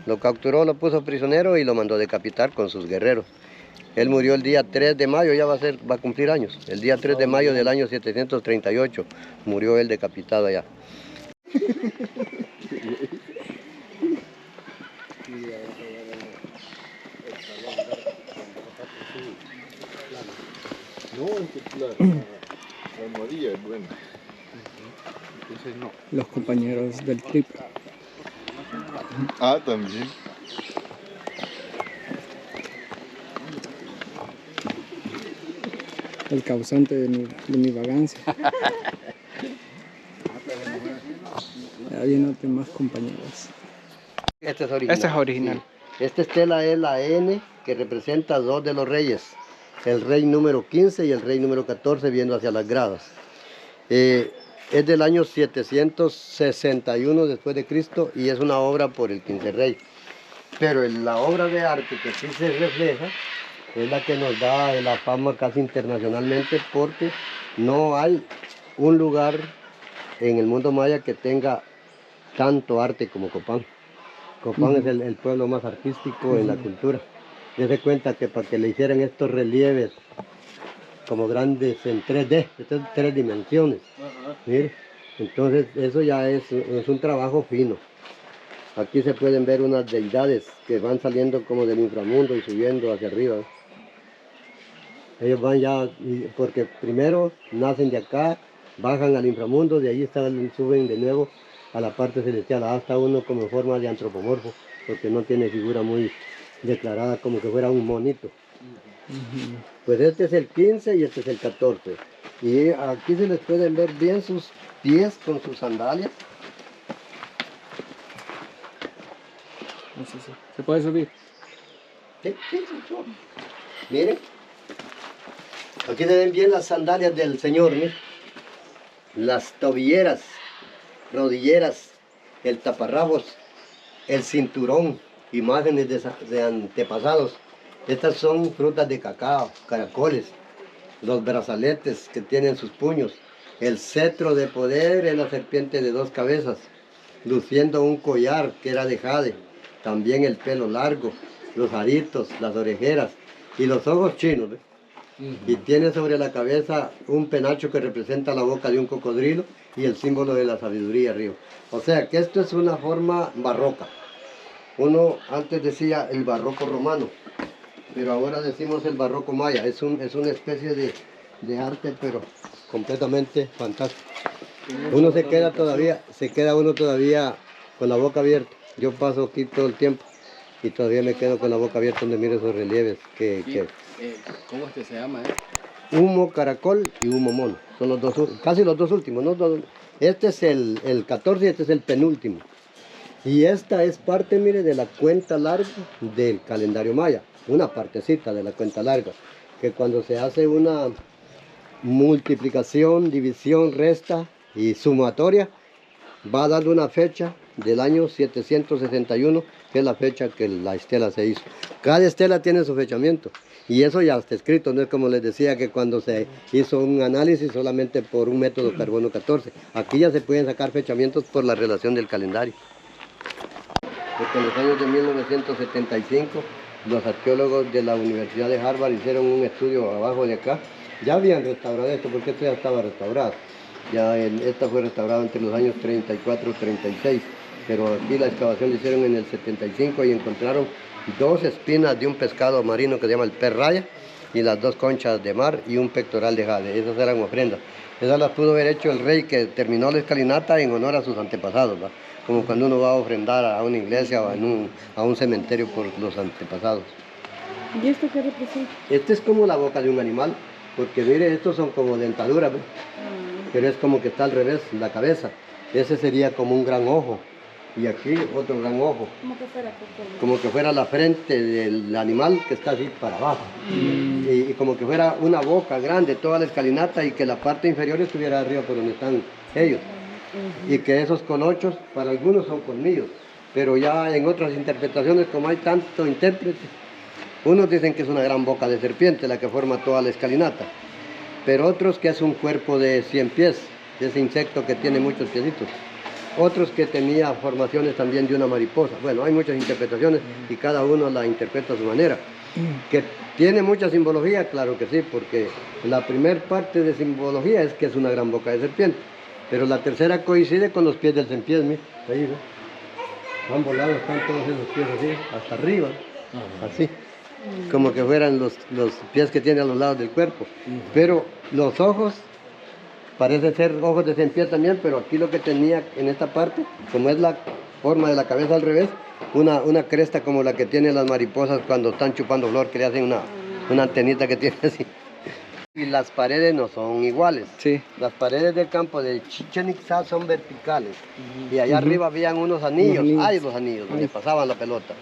Lo capturó, lo puso prisionero y lo mandó decapitar con sus guerreros. Él murió el día 3 de mayo, ya va a cumplir años. El día 3 de mayo del año 738 murió él decapitado allá. No, la almohadilla es buena. Entonces no. Los compañeros del trip. Ah, también. El causante de mi vagancia. Ya vienen más compañeros. Este es original. Este es original. Sí. Esta estela es la N, que representa 2 de los reyes. El rey número 15 y el rey número 14 viendo hacia las gradas. Es del año 761 después de Cristo y es una obra por el 15 rey. Pero la obra de arte que sí se refleja es la que nos da la fama casi internacionalmente, porque no hay un lugar en el mundo maya que tenga tanto arte como Copán. Copán es el pueblo más artístico en la cultura. Dese cuenta que para que le hicieran estos relieves como grandes en 3D, estas 3 dimensiones. Mire, entonces eso ya es un trabajo fino. Aquí se pueden ver unas deidades que van saliendo como del inframundo y subiendo hacia arriba. Ellos van ya, porque primero nacen de acá, bajan al inframundo, de ahí suben de nuevo a la parte celestial. Hasta uno como en forma de antropomorfo, porque no tiene figura muy declarada, como que fuera un monito. Pues este es el 15 y este es el 14. Y aquí se les pueden ver bien sus pies con sus sandalias. ¿Se puede subir? Sí. Miren. Aquí se ven bien las sandalias del Señor, miren. Las tobilleras, rodilleras, el taparrabos, el cinturón, imágenes de antepasados. Estas son frutas de cacao, caracoles, los brazaletes que tienen sus puños, el cetro de poder es la serpiente de 2 cabezas, luciendo un collar que era de jade, también el pelo largo, los aritos, las orejeras y los ojos chinos, ¿ves? Y tiene sobre la cabeza un penacho que representa la boca de un cocodrilo y el símbolo de la sabiduría arriba. O sea que esto es una forma barroca. Uno antes decía el barroco romano, pero ahora decimos el barroco maya. Es una especie de arte, pero completamente fantástico. Uno se queda uno todavía con la boca abierta. Yo paso aquí todo el tiempo y todavía me quedo con la boca abierta donde miro esos relieves ¿Cómo es que se llama? Humo caracol y humo mono. Son los dos, casi los dos últimos, ¿no? Este es el 14 y este es el penúltimo. Y esta es parte, mire, de la cuenta larga del calendario maya. Una partecita de la cuenta larga. Que cuando se hace una multiplicación, división, resta y sumatoria, va dando una fecha del año 761, que es la fecha que la estela se hizo. Cada estela tiene su fechamiento. Y eso ya está escrito, no es como les decía que cuando se hizo un análisis solamente por un método carbono 14. Aquí ya se pueden sacar fechamientos por la relación del calendario. Porque en los años de 1975, los arqueólogos de la Universidad de Harvard hicieron un estudio abajo de acá. Ya habían restaurado esto, porque esto ya estaba restaurado. Esta fue restaurada entre los años 34 y 36. Pero aquí la excavación la hicieron en el 75 y encontraron 2 espinas de un pescado marino que se llama el pez raya y las 2 conchas de mar y un pectoral de jade. Esas eran ofrendas. Esas las pudo haber hecho el rey que terminó la escalinata en honor a sus antepasados, ¿va? Como cuando uno va a ofrendar a una iglesia o a un cementerio por los antepasados. ¿Y esto qué representa? Este es como la boca de un animal, porque mire, estos son como dentaduras, ¿ve? Pero es como que está al revés, la cabeza. Ese sería como un gran ojo. Y aquí otro gran ojo. Como que fuera la frente del animal que está así para abajo. Y como que fuera una boca grande, toda la escalinata, y que la parte inferior estuviera arriba por donde están ellos. Y que esos colochos, para algunos son colmillos. Pero ya en otras interpretaciones, como hay tanto intérprete, unos dicen que es una gran boca de serpiente la que forma toda la escalinata. Pero otros que es un cuerpo de 100 pies, de ese insecto que tiene muchos piecitos. Otros que tenía formaciones también de una mariposa. Bueno, hay muchas interpretaciones y cada uno la interpreta a su manera. Que tiene mucha simbología, claro que sí, porque la primera parte de simbología es que es una gran boca de serpiente. Pero la tercera coincide con los pies del cempiés, mira, ahí, ¿no? Ambos lados están todos esos pies así, hasta arriba, así. Como que fueran los pies que tiene a los lados del cuerpo. Pero los ojos parece ser ojos de cempiés también, pero aquí lo que tenía en esta parte, como es la forma de la cabeza al revés, una cresta como la que tienen las mariposas cuando están chupando flor, que le hacen una antenita que tiene así. Y las paredes no son iguales. Sí. Las paredes del campo de Chichén Itzá son verticales. Y allá arriba habían unos anillos, hay los anillos donde pasaban la pelota.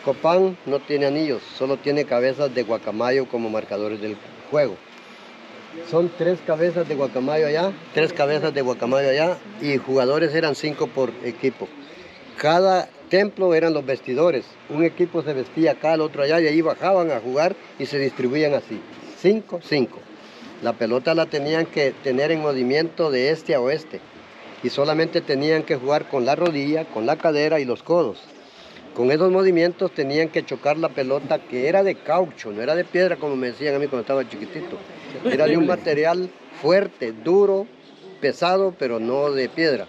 Copán no tiene anillos, solo tiene cabezas de guacamayo como marcadores del juego. Son 3 cabezas de guacamayo allá, 3 cabezas de guacamayo allá, y jugadores eran 5 por equipo. Cada templo eran los vestidores. Un equipo se vestía acá, el otro allá, y ahí bajaban a jugar y se distribuían así. 5, 5. La pelota la tenían que tener en movimiento de este a oeste. Y solamente tenían que jugar con la rodilla, con la cadera y los codos. Con esos movimientos tenían que chocar la pelota, que era de caucho, no era de piedra como me decían a mí cuando estaba chiquitito. Era de un material fuerte, duro, pesado, pero no de piedra.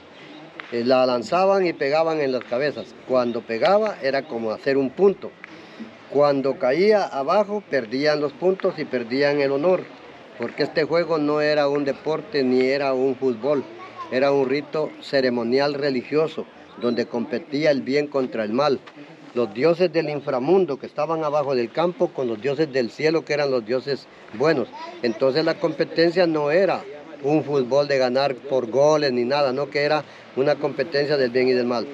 La lanzaban y pegaban en las cabezas. Cuando pegaba era como hacer un punto. Cuando caía abajo perdían los puntos y perdían el honor. Porque este juego no era un deporte ni era un fútbol. Era un rito ceremonial religioso, donde competía el bien contra el mal. Los dioses del inframundo que estaban abajo del campo con los dioses del cielo que eran los dioses buenos. Entonces la competencia no era un fútbol de ganar por goles ni nada, no, que era una competencia del bien y del mal.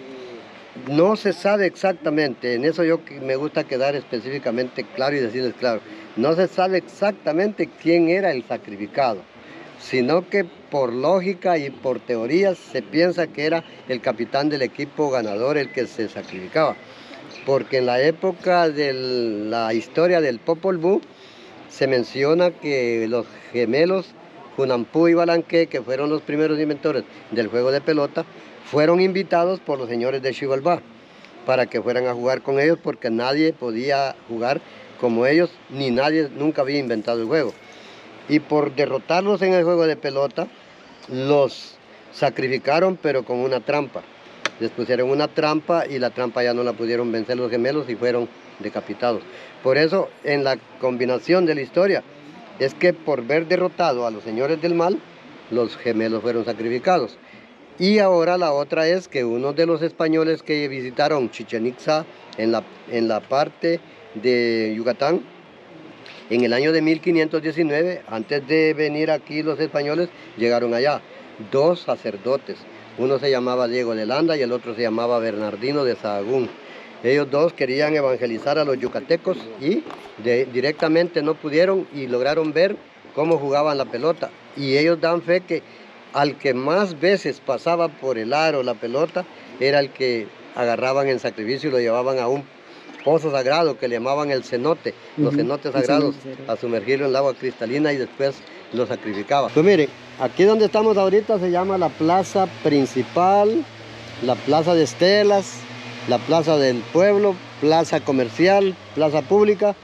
No se sabe exactamente, en eso yo me gusta quedar específicamente claro y decirles claro, no se sabe exactamente quién era el sacrificado, sino que por lógica y por teorías se piensa que era el capitán del equipo ganador el que se sacrificaba. Porque en la época de la historia del Popol Vuh se menciona que los gemelos Junampú y Balanqué, que fueron los primeros inventores del juego de pelota, fueron invitados por los señores de Xibalbá para que fueran a jugar con ellos, porque nadie podía jugar como ellos, ni nadie nunca había inventado el juego. Y por derrotarlos en el juego de pelota, los sacrificaron, pero con una trampa. Les pusieron una trampa y la trampa ya no la pudieron vencer los gemelos y fueron decapitados. Por eso, en la combinación de la historia, es que por ver derrotado a los señores del mal, los gemelos fueron sacrificados. Y ahora la otra es que uno de los españoles que visitaron Chichén Itzá en la parte de Yucatán, en el año de 1519, antes de venir aquí los españoles, llegaron allá 2 sacerdotes. Uno se llamaba Diego de Landa y el otro se llamaba Bernardino de Sahagún. Ellos dos querían evangelizar a los yucatecos y directamente no pudieron y lograron ver cómo jugaban la pelota. Y ellos dan fe que al que más veces pasaba por el aro la pelota era el que agarraban en sacrificio y lo llevaban a un pozo sagrado que le llamaban el cenote, los cenotes sagrados, a sumergirlo en el agua cristalina y después lo sacrificaba. Pues miren, aquí donde estamos ahorita se llama la plaza principal, la plaza de Estelas, la plaza del pueblo, plaza comercial, plaza pública,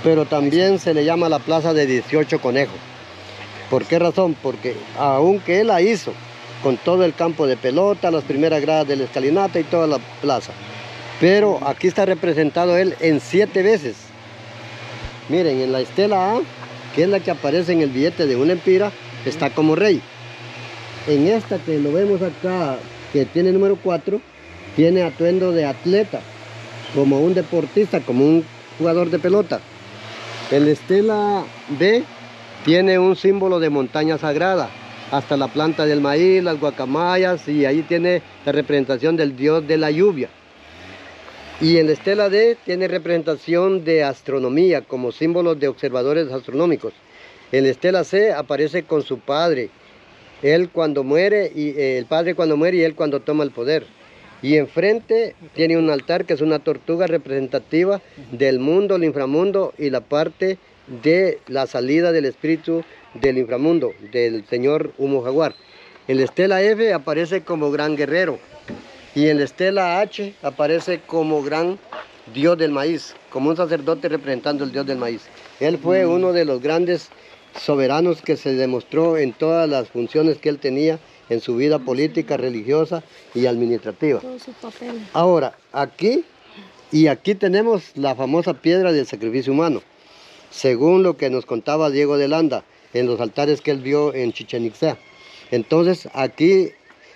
pero también se le llama la plaza de 18 conejos. ¿Por qué razón? Porque aunque él la hizo con todo el campo de pelota, las primeras gradas de la escalinata y toda la plaza, pero aquí está representado él en 7 veces. Miren, en la estela A, que es la que aparece en el billete de una empira, está como rey. En esta que lo vemos acá, que tiene número 4, tiene atuendo de atleta, como un deportista, como un jugador de pelota. El estela B tiene un símbolo de montaña sagrada, hasta la planta del maíz, las guacamayas, y ahí tiene la representación del dios de la lluvia. Y en la estela D tiene representación de astronomía, como símbolos de observadores astronómicos. En la estela C aparece con su padre, él cuando muere, y el padre cuando muere y él cuando toma el poder. Y enfrente tiene un altar que es una tortuga representativa del mundo, el inframundo y la parte de la salida del espíritu del inframundo, del señor Humo Jaguar. En la estela F aparece como gran guerrero y en la estela H aparece como gran dios del maíz, como un sacerdote representando el dios del maíz. Él fue uno de los grandes soberanos que se demostró en todas las funciones que él tenía en su vida política, religiosa y administrativa. Todos sus papeles. Ahora, aquí tenemos la famosa piedra del sacrificio humano, según lo que nos contaba Diego de Landa en los altares que él vio en Chichén Itzá. Entonces, aquí,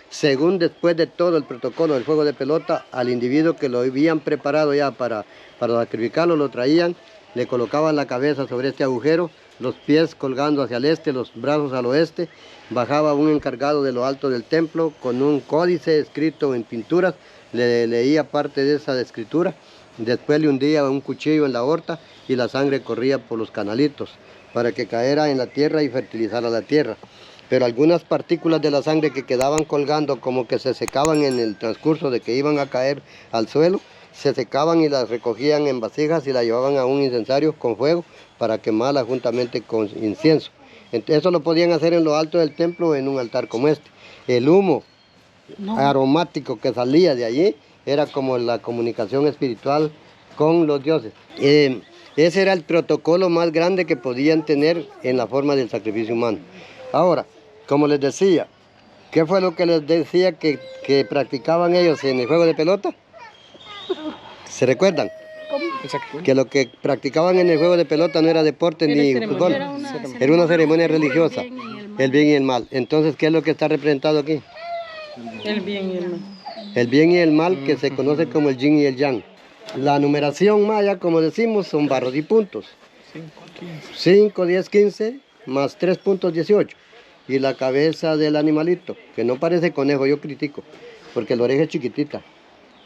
según después de todo el protocolo del fuego de pelota, al individuo que lo habían preparado ya para sacrificarlo, lo traían, le colocaban la cabeza sobre este agujero, los pies colgando hacia el este, los brazos al oeste, bajaba un encargado de lo alto del templo con un códice escrito en pinturas, le leía parte de esa escritura, después le hundía un cuchillo en la aorta y la sangre corría por los canalitos para que caera en la tierra y fertilizara la tierra. Pero algunas partículas de la sangre que quedaban colgando como que se secaban en el transcurso de que iban a caer al suelo, se secaban y las recogían en vasijas y las llevaban a un incensario con fuego para quemarla juntamente con incienso. Eso lo podían hacer en lo alto del templo en un altar como este. El humo aromático que salía de allí era como la comunicación espiritual con los dioses. Ese era el protocolo más grande que podían tener en la forma del sacrificio humano. Ahora, como les decía, ¿qué fue lo que les decía que practicaban ellos en el juego de pelota? ¿Se recuerdan? Exacto. Que lo que practicaban en el juego de pelota no era deporte ni fútbol, era una ceremonia religiosa, el bien y el mal. Entonces, ¿qué es lo que está representado aquí? El bien y el mal. El bien y el mal, que se conoce como el yin y el yang. La numeración maya, como decimos, son barras y puntos. 5, 10, 15, más 3 puntos, 18. Y la cabeza del animalito, que no parece conejo, yo critico, porque la oreja es chiquitita.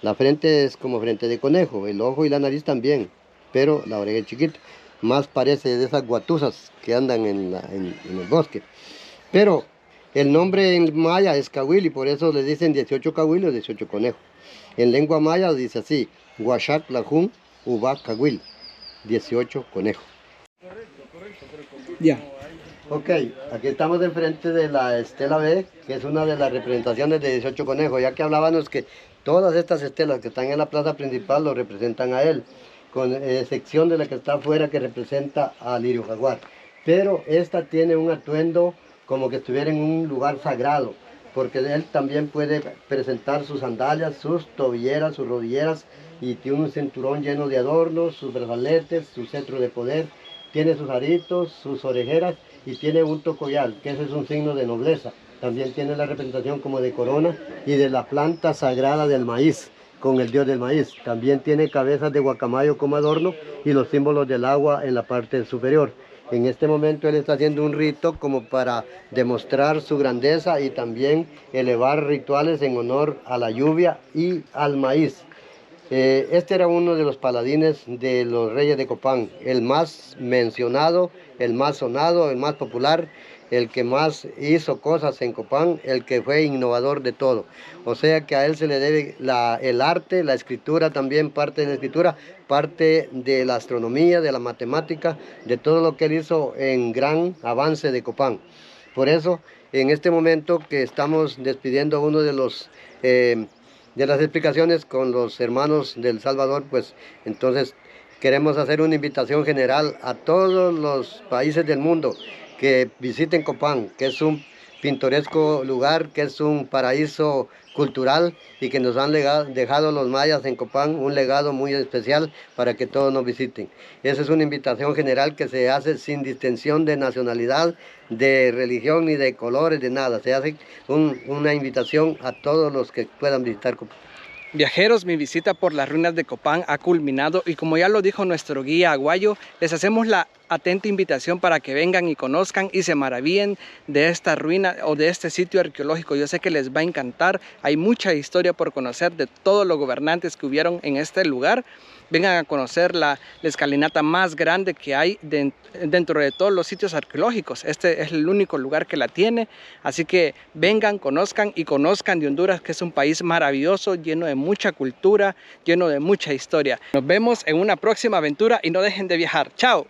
La frente es como frente de conejo, el ojo y la nariz también, pero la oreja es chiquita. Más parece de esas guatusas que andan en el bosque. Pero el nombre en maya es cahuil y por eso le dicen 18 cahuil o 18 conejos. En lengua maya dice así, Huachac Lajún Uba Cahuil, 18 conejos. Ya. Ok, aquí estamos enfrente de la estela B, que es una de las representaciones de 18 conejos, ya que hablábamos que todas estas estelas que están en la plaza principal lo representan a él, con excepción de la que está afuera que representa al lirio jaguar. Pero esta tiene un atuendo como que estuviera en un lugar sagrado, porque él también puede presentar sus sandalias, sus tobilleras, sus rodilleras, y tiene un cinturón lleno de adornos, sus brazaletes, su cetro de poder, tiene sus aritos, sus orejeras, y tiene un tocoyal, que ese es un signo de nobleza. También tiene la representación como de corona y de la planta sagrada del maíz, con el dios del maíz. También tiene cabezas de guacamayo como adorno y los símbolos del agua en la parte superior. En este momento él está haciendo un rito como para demostrar su grandeza y también elevar rituales en honor a la lluvia y al maíz. Este era uno de los paladines de los reyes de Copán, el más mencionado, el más sonado, el más popular, el que más hizo cosas en Copán, el que fue innovador de todo. O sea que a él se le debe el arte, la escritura también, parte de la escritura, parte de la astronomía, de la matemática, de todo lo que él hizo en gran avance de Copán. Por eso, en este momento que estamos despidiendo uno de los... de las explicaciones con los hermanos del Salvador, pues entonces queremos hacer una invitación general a todos los países del mundo que visiten Copán, que es un pintoresco lugar, que es un paraíso cultural y que nos han dejado los mayas en Copán, un legado muy especial para que todos nos visiten. Esa es una invitación general que se hace sin distinción de nacionalidad, de religión, ni de colores, de nada. Se hace una invitación a todos los que puedan visitar Copán. Viajeros, mi visita por las ruinas de Copán ha culminado y como ya lo dijo nuestro guía Aguayo, les hacemos la atenta invitación para que vengan y conozcan y se maravillen de esta ruina o de este sitio arqueológico. Yo sé que les va a encantar, hay mucha historia por conocer de todos los gobernantes que hubieron en este lugar. Vengan a conocer la escalinata más grande que hay dentro de todos los sitios arqueológicos. Este es el único lugar que la tiene, así que vengan, conozcan y conozcan de Honduras, que es un país maravilloso, lleno de mucha cultura, lleno de mucha historia. Nos vemos en una próxima aventura y no dejen de viajar. ¡Chao!